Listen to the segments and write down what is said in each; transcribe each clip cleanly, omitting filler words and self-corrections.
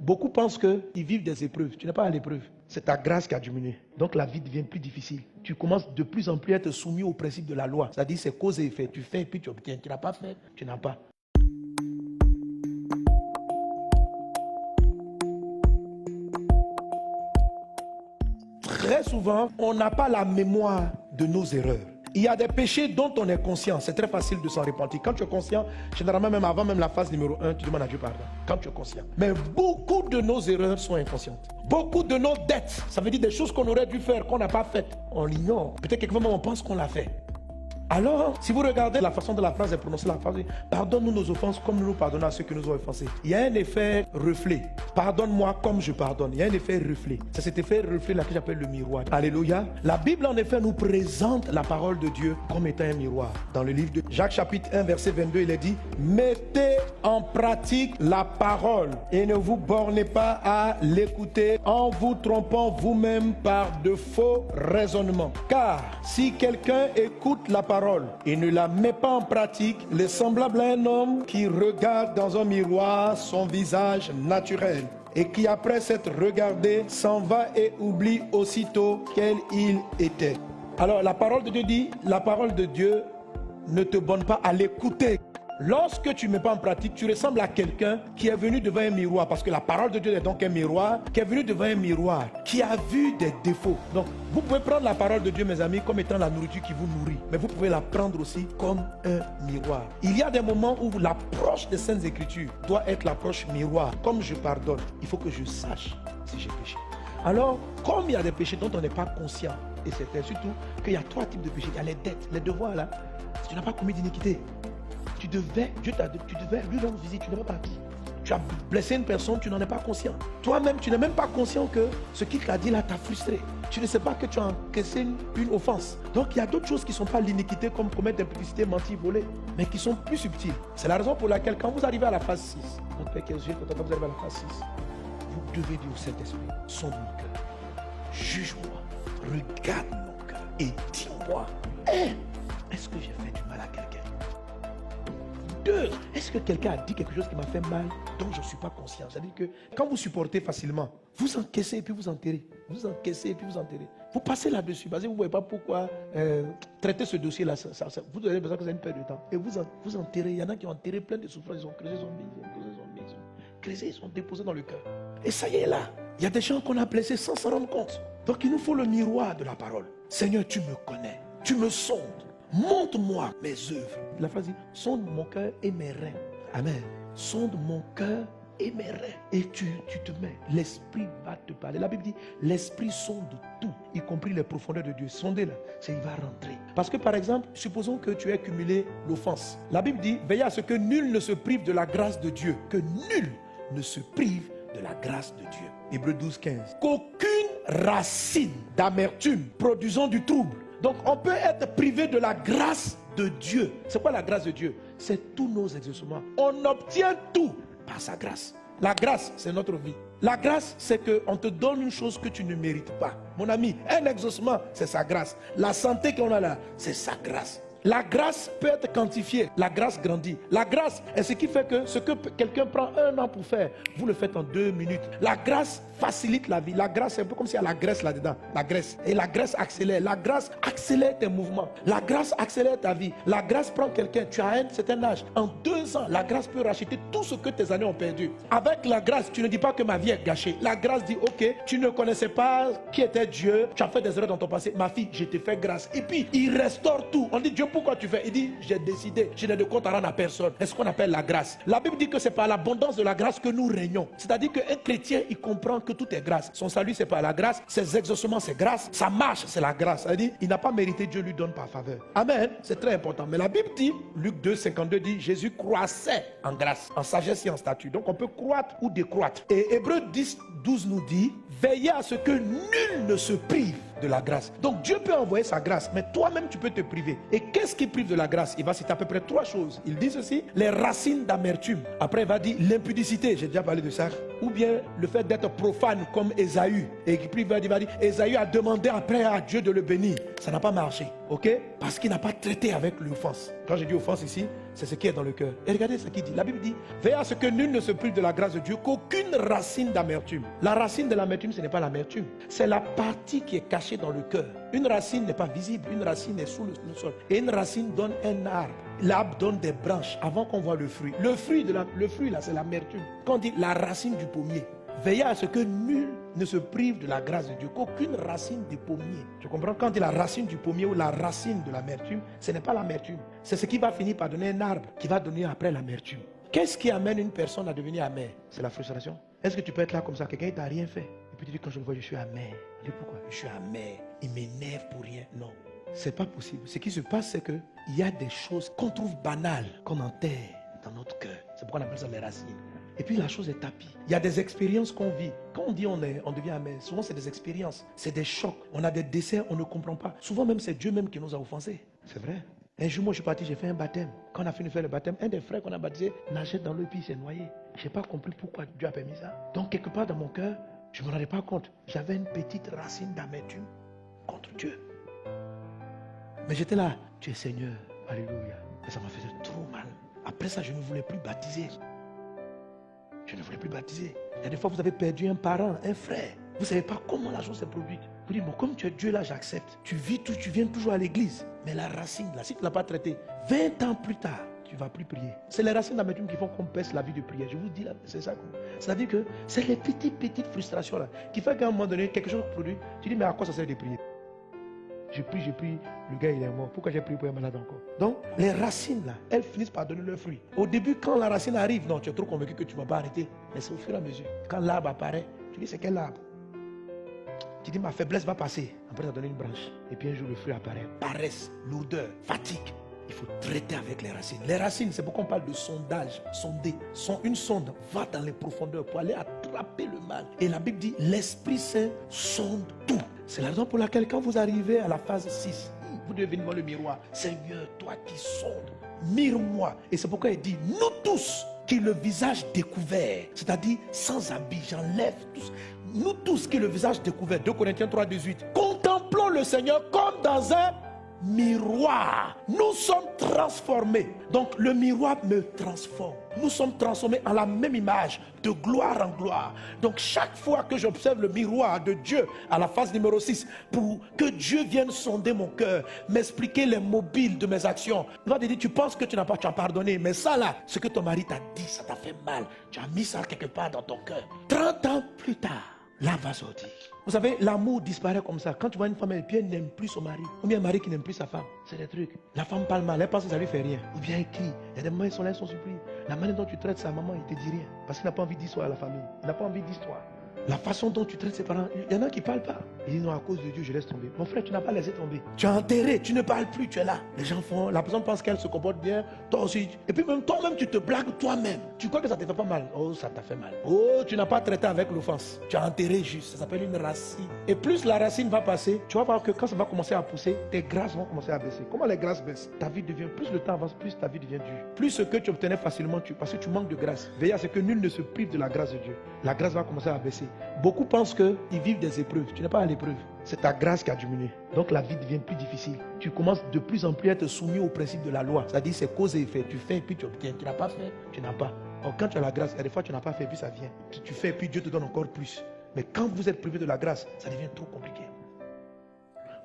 Beaucoup pensent qu'ils vivent des épreuves. Tu n'es pas à l'épreuve. C'est ta grâce qui a diminué. Donc la vie devient plus difficile. Tu commences de plus en plus à être soumis au principe de la loi. C'est-à-dire c'est cause et effet. Tu fais et puis tu obtiens. Tu n'as pas fait, tu n'as pas. Très souvent, on n'a pas la mémoire de nos erreurs. Il y a des péchés dont on est conscient. C'est très facile de s'en repentir. Quand tu es conscient, généralement même avant même la phase numéro 1, tu demandes à Dieu pardon. Quand tu es conscient. Mais beaucoup de nos erreurs sont inconscientes. Beaucoup de nos dettes, ça veut dire des choses qu'on aurait dû faire, qu'on n'a pas faites. On l'ignore. Peut-être quelquefois on pense qu'on l'a fait. Alors, si vous regardez la façon dont la phrase est prononcée, la phrase dit « Pardonne-nous nos offenses comme nous nous pardonnons à ceux qui nous ont offensés ». Il y a un effet reflet. Pardonne-moi comme je pardonne. Il y a un effet reflet. C'est cet effet reflet là que j'appelle le miroir. Alléluia. La Bible en effet nous présente la parole de Dieu comme étant un miroir. Dans le livre de Jacques chapitre 1 verset 22, il est dit « Mettez en pratique la parole et ne vous bornez pas à l'écouter en vous trompant vous-même par de faux raisonnements. Car si quelqu'un écoute la parole et ne la met pas en pratique, il est semblable à un homme qui regarde dans un miroir son visage naturel et qui après s'être regardé s'en va et oublie aussitôt quel il était. » Alors la parole de Dieu dit, la parole de Dieu ne te borne pas à l'écouter. Lorsque tu ne mets pas en pratique, tu ressembles à quelqu'un qui est venu devant un miroir, parce que la parole de Dieu est donc un miroir, qui est venu devant un miroir, qui a vu des défauts. Donc, vous pouvez prendre la parole de Dieu, mes amis, comme étant la nourriture qui vous nourrit, mais vous pouvez la prendre aussi comme un miroir. Il y a des moments où l'approche des Saintes Écritures doit être l'approche miroir. Comme je pardonne, il faut que je sache si j'ai péché. Alors, comme il y a des péchés dont on n'est pas conscient, et c'est surtout qu'il y a 3 types de péchés. Il y a les dettes, les devoirs là. Si tu n'as pas commis d'iniquité, tu devais lui rendre visite, tu n'es pas parti. Tu as blessé une personne, tu n'en es pas conscient. Toi-même, tu n'es même pas conscient que ce qu'il t'a dit là t'a frustré. Tu ne sais pas que tu as encaissé une offense. Donc il y a d'autres choses qui ne sont pas l'iniquité, comme commettre d'impudicité, mentir, voler, mais qui sont plus subtiles. C'est la raison pour laquelle quand vous arrivez à la phase 6, notre Père qui est aux cieux, quand vous arrivez à la phase 6, vous devez dire au Saint-Esprit, sonde mon cœur, juge-moi, regarde mon cœur et dis-moi, est-ce que j'ai fait du mal à quelqu'un? 2. Est-ce que quelqu'un a dit quelque chose qui m'a fait mal dont je ne suis pas conscient? C'est-à-dire que quand vous supportez facilement, vous encaissez et puis vous enterrez. Vous encaissez et puis vous enterrez. Vous passez là-dessus parce que vous ne voyez pas pourquoi traiter ce dossier-là. Vous avez besoin que vous ayez une perte de temps. Et vous enterrez. Il y en a qui ont enterré plein de souffrances. Ils ont creusé son bide, ils ont creusé son bide, ils ont creusé, ils ont déposé dans le cœur. Et ça y est là. Il y a des gens qu'on a blessés sans s'en rendre compte. Donc il nous faut le miroir de la parole. Seigneur, tu me connais. Tu me sondes. Montre-moi mes œuvres. La phrase dit, sonde mon cœur et mes reins. Amen. Sonde mon cœur et mes reins. Et tu te mets. L'esprit va te parler. La Bible dit, l'esprit sonde tout, y compris les profondeurs de Dieu. Sondez là, c'est il va rentrer. Parce que par exemple, supposons que tu aies cumulé l'offense. La Bible dit, veillez à ce que nul ne se prive de la grâce de Dieu. Que nul ne se prive de la grâce de Dieu. Hébreux 12, 15. Qu'aucune racine d'amertume produisant du trouble. Donc on peut être privé de la grâce de Dieu. C'est quoi la grâce de Dieu? C'est tous nos exaucements. On obtient tout par sa grâce. La grâce, c'est notre vie. La grâce, c'est qu'on te donne une chose que tu ne mérites pas. Mon ami, un exaucement, c'est sa grâce. La santé qu'on a là, c'est sa grâce. La grâce peut être quantifiée. La grâce grandit. La grâce est ce qui fait que ce que quelqu'un prend 1 an pour faire, vous le faites en 2 minutes. La grâce facilite la vie. La grâce, c'est un peu comme s'il y a la graisse là-dedans. La graisse. Et la graisse accélère. La grâce accélère tes mouvements. La grâce accélère ta vie. La grâce prend quelqu'un. Tu as un certain âge. En 2 ans, la grâce peut racheter tout ce que tes années ont perdu. Avec la grâce, tu ne dis pas que ma vie est gâchée. La grâce dit, ok, tu ne connaissais pas qui était Dieu. Tu as fait des erreurs dans ton passé. Ma fille, je te fais grâce. Et puis, il restaure tout. On dit, Dieu, pourquoi tu fais? Il dit, j'ai décidé. Je n'ai de compte à rendre à personne. C'est ce qu'on appelle la grâce. La Bible dit que c'est par l'abondance de la grâce que nous régnons. C'est-à-dire qu'un chrétien, il comprend que tout est grâce. Son salut, c'est par la grâce. Ses exaucements, c'est grâce. Sa marche, c'est la grâce. C'est-à-dire, il n'a pas mérité, Dieu lui donne par faveur. Amen. C'est très important. Mais la Bible dit, Luc 2, 52 dit, Jésus croissait en grâce, en sagesse et en statut. Donc on peut croître ou décroître. Et Hébreux 10, 12 nous dit, veillez à ce que nul ne se prive de la grâce. Donc Dieu peut envoyer sa grâce, mais toi-même tu peux te priver. Et qu'est-ce qui prive de la grâce? Il va citer à peu près 3 choses. Il dit ceci, les racines d'amertume. Après il va dire l'impudicité, j'ai déjà parlé de ça. Ou bien le fait d'être profane comme Ésaü. Et puis il va dire, Ésaü a demandé après à Dieu de le bénir. Ça n'a pas marché. Ok? Parce qu'il n'a pas traité avec l'offense. Quand je dis offense ici, c'est ce qui est dans le cœur. Et regardez ce qu'il dit. La Bible dit, veillez à ce que nul ne se prive de la grâce de Dieu, qu'aucune racine d'amertume. La racine de l'amertume, ce n'est pas l'amertume. C'est la partie qui est cachée dans le cœur. Une racine n'est pas visible. Une racine est sous le sol. Et une racine donne un arbre. L'arbre donne des branches avant qu'on voit le fruit. Le fruit là, c'est l'amertume. Quand on dit la racine du pommier, veillez à ce que nul ne se prive de la grâce de Dieu, qu'aucune racine de pommier. Tu comprends? Quand on dit la racine du pommier ou la racine de l'amertume, ce n'est pas l'amertume. C'est ce qui va finir par donner un arbre qui va donner après l'amertume. Qu'est-ce qui amène une personne à devenir amère? C'est la frustration. Est-ce que tu peux être là comme ça? Quelqu'un ne t'a rien fait. Et puis tu dis, quand je le vois, je suis amer. Je dis, pourquoi? Je suis amer. Il m'énerve pour rien. Non. C'est pas possible. Ce qui se passe, c'est qu'il y a des choses qu'on trouve banales, qu'on enterre dans notre cœur. C'est pourquoi on appelle ça les racines. Et puis la chose est tapie. Il y a des expériences qu'on vit. Quand on dit on devient amer, souvent c'est des expériences, c'est des chocs. On a des décès, on ne comprend pas. Souvent même c'est Dieu même qui nous a offensés. C'est vrai. Un jour moi je suis parti, j'ai fait un baptême. Quand on a fini de faire le baptême, un des frères qu'on a baptisé nageait dans l'eau et puis il s'est noyé. Je n'ai pas compris pourquoi Dieu a permis ça. Donc quelque part dans mon cœur, je ne me rendais pas compte. J'avais une petite racine d'amertume contre Dieu. Mais j'étais là, tu es Seigneur, alléluia. Et ça m'a fait trop mal. Après ça, je ne voulais plus baptiser. Je ne voulais plus baptiser. Il y a des fois, vous avez perdu un parent, un frère. Vous ne savez pas comment la chose s'est produite. Vous dites, bon, comme tu es Dieu là, j'accepte. Tu viens toujours à l'église. Mais la racine, là, si tu ne l'as pas traitée, 20 ans plus tard, tu ne vas plus prier. C'est les racines d'amertume qui font qu'on baisse la vie de prière. Je vous dis là, c'est ça. C'est-à-dire que c'est les petites frustrations là qui font qu'à un moment donné, quelque chose produit. Tu dis, mais à quoi ça sert de prier? Je prie, le gars il est mort. Pourquoi j'ai prié pour un malade encore? Donc, les racines là, elles finissent par donner leurs fruits. Au début, quand la racine arrive, non, tu es trop convaincu que tu ne vas pas arrêter. Mais c'est au fur et à mesure. Quand l'arbre apparaît, tu dis, c'est quel arbre? Tu dis, ma faiblesse va passer. Après, ça donne une branche. Et puis un jour, le fruit apparaît. Paresse, lourdeur, fatigue. Il faut traiter avec les racines. Les racines, c'est pourquoi on parle de sondage. Sonder. Une sonde va dans les profondeurs pour aller attraper le mal. Et la Bible dit, l'Esprit Saint sonde tout. C'est la raison pour laquelle quand vous arrivez à la phase 6, vous devez venir voir le miroir. Seigneur, toi qui sondes, mire-moi. Et c'est pourquoi il dit, nous tous, qui le visage découvert, c'est-à-dire sans habit, j'enlève tous. Nous tous qui le visage découvert, 2 Corinthiens 3, 18, contemplons le Seigneur comme dans un miroir. Nous sommes transformés. Donc le miroir me transforme. Nous sommes transformés en la même image, de gloire en gloire. Donc chaque fois que j'observe le miroir de Dieu à la phase numéro 6, pour que Dieu vienne sonder mon cœur, m'expliquer les mobiles de mes actions, il va te dire, tu penses que tu as pardonné, mais ça là, ce que ton mari t'a dit, ça t'a fait mal. Tu as mis ça quelque part dans ton cœur. 30 ans plus tard, là va sortir. Vous savez, l'amour disparaît comme ça. Quand tu vois une femme, elle n'aime plus son mari. Ou bien un mari qui n'aime plus sa femme. C'est des trucs. La femme parle mal, elle pense que ça lui fait rien. Ou bien elle crie. Il y a des moments, ils sont là, ils sont surpris. La manière dont tu traites sa maman, il ne te dit rien. Parce qu'il n'a pas envie d'histoire à la famille. Il n'a pas envie d'histoire. La façon dont tu traites ses parents, il y en a qui ne parlent pas. Ils disent non, à cause de Dieu, je laisse tomber. Mon frère, tu n'as pas laissé tomber. Tu as enterré, tu ne parles plus, tu es là. Les gens font, la personne pense qu'elle se comporte bien, toi aussi. Et puis même toi-même, tu te blagues toi-même. Tu crois que ça ne te fait pas mal. Oh, ça t'a fait mal. Oh, tu n'as pas traité avec l'offense. Tu as enterré juste. Ça s'appelle une racine. Et plus la racine va passer, tu vas voir que quand ça va commencer à pousser, tes grâces vont commencer à baisser. Comment les grâces baissent? Ta vie devient, plus le temps avance, plus ta vie devient dure. Plus ce que tu obtenais facilement, parce que tu manques de grâce. Veillez à ce que nul ne se prive de la grâce de Dieu. La grâce va commencer à baisser. Beaucoup pensent qu'ils vivent des épreuves. Tu n'es pas à l'épreuve. C'est ta grâce qui a diminué. Donc la vie devient plus difficile. Tu commences de plus en plus à être soumis au principe de la loi. C'est-à-dire c'est cause et effet. Tu fais et puis tu obtiens. Tu n'as pas fait, tu n'as pas. Or quand tu as la grâce, il y a des fois tu n'as pas fait et puis ça vient. Tu fais et puis Dieu te donne encore plus. Mais quand vous êtes privé de la grâce, ça devient trop compliqué.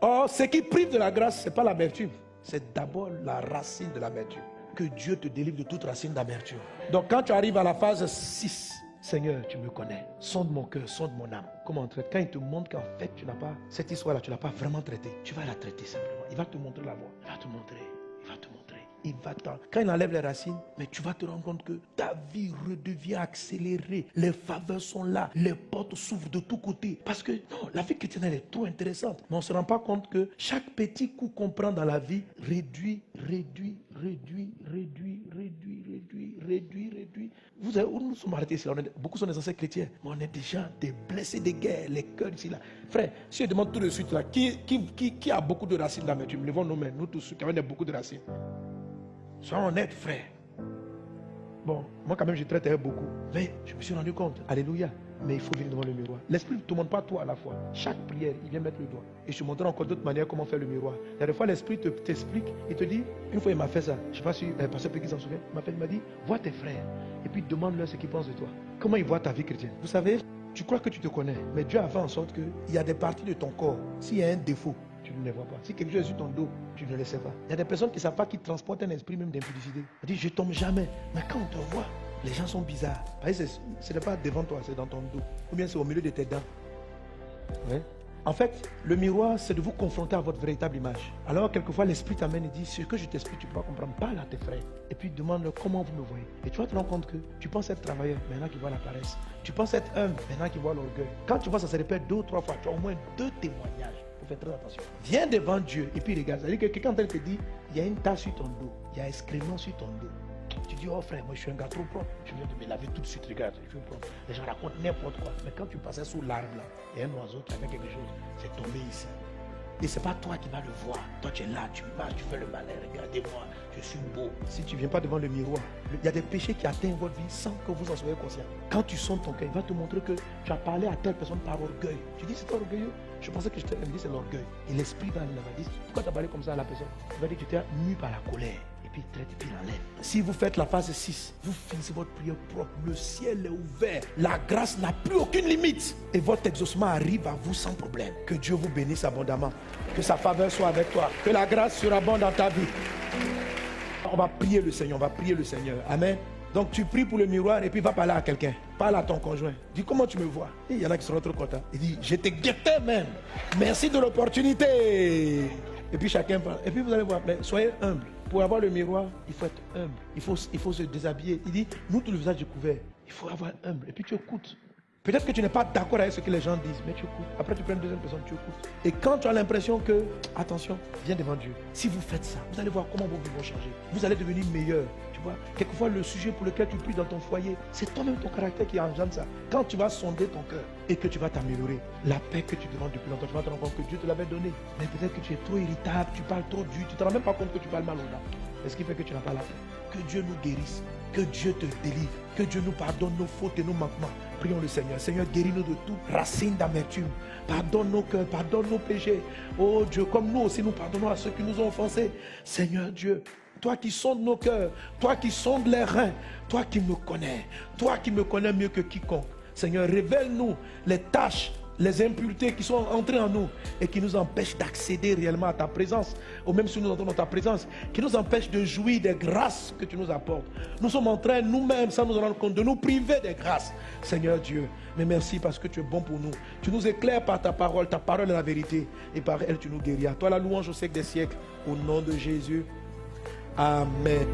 Or ce qui prive de la grâce, ce n'est pas l'amertume. C'est d'abord la racine de l'amertume. Que Dieu te délivre de toute racine d'amertume. Donc quand tu arrives à la phase 6, Seigneur, tu me connais. Sonde mon cœur, sonde mon âme. Comment on traite? Quand il te montre qu'en fait, tu n'as pas cette histoire-là, tu ne l'as pas vraiment traitée, tu vas la traiter simplement. Il va te montrer la voie. Il va te montrer. Il va te montrer. Il va quand il enlève les racines, mais tu vas te rendre compte que ta vie redevient accélérée. Les faveurs sont là. Les portes s'ouvrent de tous côtés. Parce que non, la vie chrétienne, elle est trop intéressante. Mais on ne se rend pas compte que chaque petit coup qu'on prend dans la vie réduit. Vous savez où nous sommes arrêtés ici? Beaucoup sont des anciens chrétiens. Mais on est déjà des blessés de guerre, les cœurs ici là. Frère, si je demande tout de suite là, qui a beaucoup de racines d'amertume? Levons nos mains, nous tous qui avons beaucoup de racines. Sois honnête, frère. Bon, moi quand même je traite beaucoup. Mais je me suis rendu compte, alléluia, mais il faut venir devant le miroir. L'esprit ne te montre pas toi à la fois. Chaque prière, il vient mettre le doigt. Et je te montrerai encore d'autres manières comment faire le miroir. La dernière fois, l'esprit t'explique, il te dit, une fois il m'a fait ça. Je ne sais pas si Pasteur Péguy s'en souvient. Il m'a dit, vois tes frères et puis demande-leur ce qu'ils pensent de toi. Comment ils voient ta vie chrétienne. Vous savez, tu crois que tu te connais, mais Dieu a fait en sorte qu'il y a des parties de ton corps. S'il y a un défaut, tu ne les vois pas. Si quelque chose est sur ton dos, tu ne le sais pas. Il y a des personnes qui ne savent pas qu'ils transportent un esprit même d'impudicité. On dit, je tombe jamais. Mais quand on te voit, les gens sont bizarres. Ce n'est pas devant toi, c'est dans ton dos. Ou bien c'est au milieu de tes dents. Ouais. En fait, le miroir, c'est de vous confronter à votre véritable image. Alors, quelquefois, l'esprit t'amène et dit, ce que je t'explique, tu ne peux pas comprendre. Parle à tes frères. Et puis, demande-leur comment vous me voyez. Et tu vas te rendre compte que tu penses être travailleur, maintenant qu'ils voient la paresse. Tu penses être humble, maintenant qu'ils voient l'orgueil. Quand tu vois ça se répète 2 ou 3 fois, tu as au moins 2 témoignages. Fais très attention. Viens devant Dieu et puis regarde. C'est-à-dire que quelqu'un te dit, il y a une tache sur ton dos, il y a un excrément sur ton dos. Tu dis, oh frère, moi je suis un gars trop propre. Je viens de me laver tout de suite, regarde, je suis propre. Les gens racontent n'importe quoi. Mais quand tu passais sous l'arbre là, il y a un oiseau qui a fait quelque chose, c'est tombé ici. Et c'est pas toi qui vas le voir. Toi tu es là, tu marches, tu fais le malin. Regardez-moi, je suis beau. Si tu ne viens pas devant le miroir, il y a des péchés qui atteignent votre vie sans que vous en soyez conscient. Quand tu sondes ton cœur, il va te montrer que tu as parlé à telle personne par orgueil. Tu dis, c'est orgueilleux. Je pensais que je t'avais dit, c'est l'orgueil. Et l'esprit va nous dire, pourquoi tu as parlé comme ça à la personne? Il va dire que tu étais mu par la colère. Et puis il traite et puis il enlève. Si vous faites la phase 6, vous finissez votre prière propre. Le ciel est ouvert. La grâce n'a plus aucune limite. Et votre exaucement arrive à vous sans problème. Que Dieu vous bénisse abondamment. Que sa faveur soit avec toi. Que la grâce surabonde dans ta vie. On va prier le Seigneur. On va prier le Seigneur. Amen. Donc tu pries pour le miroir et puis va parler à quelqu'un. Parle à ton conjoint. Dis comment tu me vois. Et il y en a qui seront trop contents. Il dit, je te guettais même. Merci de l'opportunité. Et puis chacun parle. Et puis vous allez voir, mais soyez humble. Pour avoir le miroir, il faut être humble. Il faut se déshabiller. Il dit, nous tout le visage découvert. Il faut avoir humble. Et puis tu écoutes. Peut-être que tu n'es pas d'accord avec ce que les gens disent, mais tu écoutes. Après tu prends une deuxième personne, tu écoutes. Et quand tu as l'impression que, attention, viens devant Dieu. Si vous faites ça, vous allez voir comment vos vies vont changer. Vous allez devenir meilleur. Tu vois, quelquefois le sujet pour lequel tu pries dans ton foyer, c'est toi-même ton caractère qui engendre ça. Quand tu vas sonder ton cœur et que tu vas t'améliorer, la paix que tu demandes depuis longtemps, tu vas te rendre compte que Dieu te l'avait donnée. Mais peut-être que tu es trop irritable, tu parles trop dur, tu ne te rends même pas compte que tu parles mal aux gens. C'est ce qui fait que tu n'as pas la paix. Que Dieu nous guérisse, que Dieu te délivre, que Dieu nous pardonne nos fautes et nos manquements. Prions le Seigneur. Seigneur, guéris-nous de toute racine d'amertume. Pardonne nos cœurs, pardonne nos péchés. Oh Dieu, comme nous aussi nous pardonnons à ceux qui nous ont offensés. Seigneur Dieu, toi qui sondes nos cœurs, toi qui sondes les reins, toi qui me connais mieux que quiconque. Seigneur, révèle-nous les tâches, les impuretés qui sont entrées en nous et qui nous empêchent d'accéder réellement à ta présence, ou même si nous entrons dans ta présence, qui nous empêchent de jouir des grâces que tu nous apportes. Nous sommes en train nous-mêmes, sans nous rendre compte, de nous priver des grâces. Seigneur Dieu, mais merci parce que tu es bon pour nous. Tu nous éclaires par ta parole est la vérité, et par elle tu nous guéris. À toi la louange au siècle des siècles, au nom de Jésus. Amen.